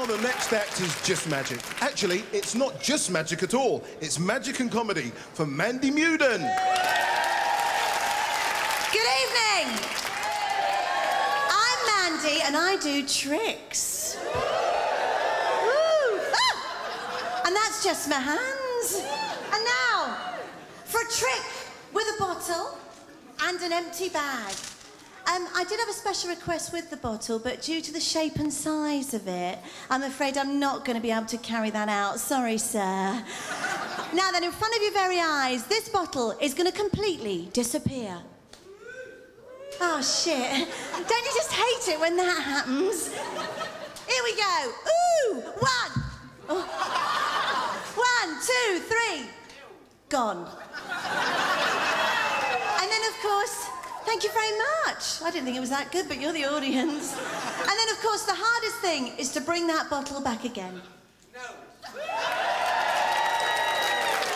now the next act is just magic. Actually, it's not just magic at all. It's magic and comedy from Mandy Muden. Good evening. I'm Mandy and I do tricks. Woo. Ah! And that's just my hands. And now, for a trick with a bottle and an empty bag. I did have a special request with the bottle, but due to the shape and size of it, I'm afraid I'm not going to be able to carry that out. Sorry, sir. Now then, in front of your very eyes, this bottle is going to completely disappear. Oh, shit. Don't you just hate it when that happens? Here we go. Ooh, one. Oh. 1, 2, 3. Gone. And then, of course... Thank you very much. I didn't think it was that good, but you're the audience. And then, of course, the hardest thing is to bring that bottle back again. No.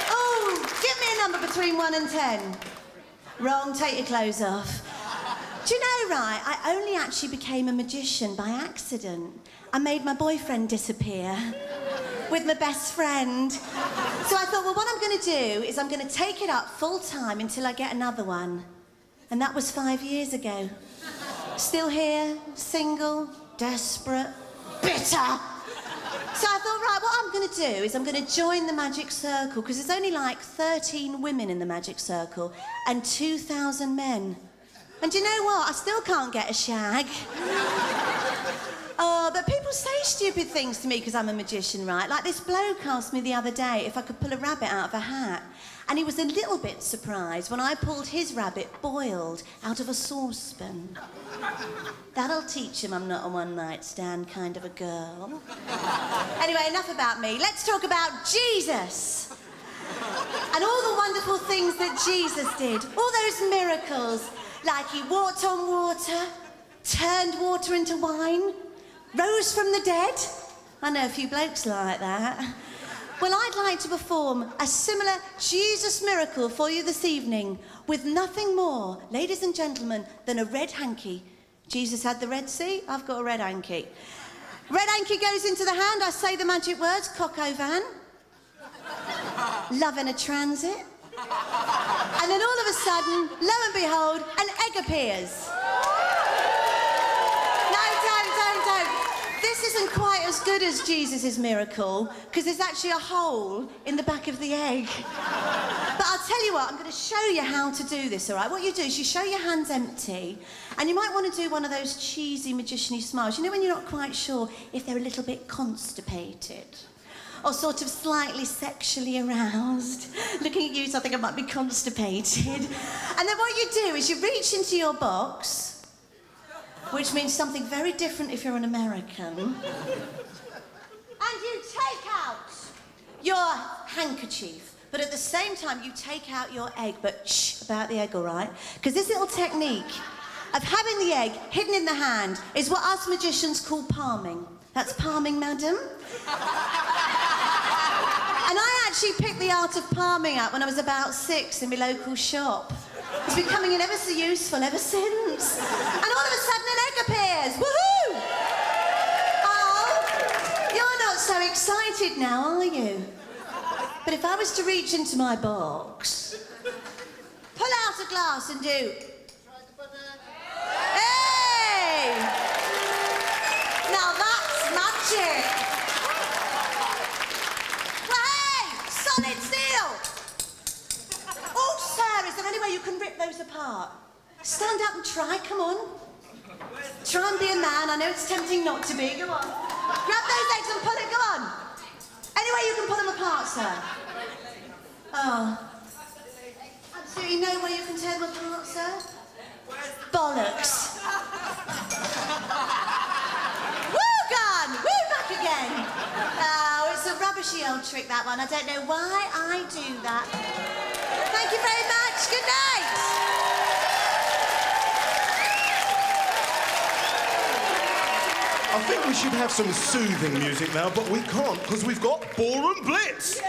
Oh, give me a number between 1 and 10. Wrong, take your clothes off. Do you know, right, I only actually became a magician by accident. I made my boyfriend disappear with my best friend. So I thought, well, what I'm going to do is I'm going to take it up full time until I get another one. And that was 5 years ago. Still here, single, desperate, bitter. So I thought, right, what I'm going to do is I'm going to join the Magic Circle, because there's only like 13 women in the Magic Circle and 2,000 men. And do you know what? I still can't get a shag. Oh, but people say stupid things to me because I'm a magician, right? Like this bloke asked me the other day if I could pull a rabbit out of a hat. And he was a little bit surprised when I pulled his rabbit boiled out of a saucepan. That'll teach him I'm not a one-night stand kind of a girl. Anyway, enough about me. Let's talk about Jesus. And all the wonderful things that Jesus did. All those miracles. Like he walked on water, turned water into wine, rose from the dead. I know a few blokes like that. Well, I'd like to perform a similar Jesus miracle for you this evening with nothing more, ladies and gentlemen, than a red hanky. Jesus had the Red Sea, I've got a red hanky. Red hanky goes into the hand, I say the magic words, cock o' van, love in a transit, and then all of a sudden, lo and behold, an egg appears. This isn't quite as good as Jesus' miracle, because there's actually a hole in the back of the egg. But I'll tell you what, I'm going to show you how to do this, all right? What you do is you show your hands empty, and you might want to do one of those cheesy magician-y smiles. You know when you're not quite sure if they're a little bit constipated, or sort of slightly sexually aroused. Looking at you, so I think I might be constipated. And then what you do is you reach into your box, which means something very different if you're an American. And you take out your handkerchief, but at the same time you take out your egg, but shh about the egg, all right? Because this little technique of having the egg hidden in the hand is what us magicians call palming. That's palming, madam. And I actually picked the art of palming up when I was about 6 in my local shop. It's been coming in ever so useful ever since. And all of a sudden an egg appears. Woohoo! Oh, you're not so excited now, are you? But if I was to reach into my box, pull out a glass and do... Hey! Now that's magic. Well, hey! Solid steel! Is there any way you can rip those apart? Stand up and try, come on. Try and be a man. I know it's tempting not to be. Go on. Grab those eggs and pull it, go on. Any way you can pull them apart, sir? Oh. Absolutely no way you can tear them apart, sir? Bollocks. Woo, gone! Woo, back again. Oh, it's a rubbishy old trick, that one. I don't know why I do that. Thank you very much. Good night. I think we should have some soothing music now, but we can't because we've got Ballroom Blitz.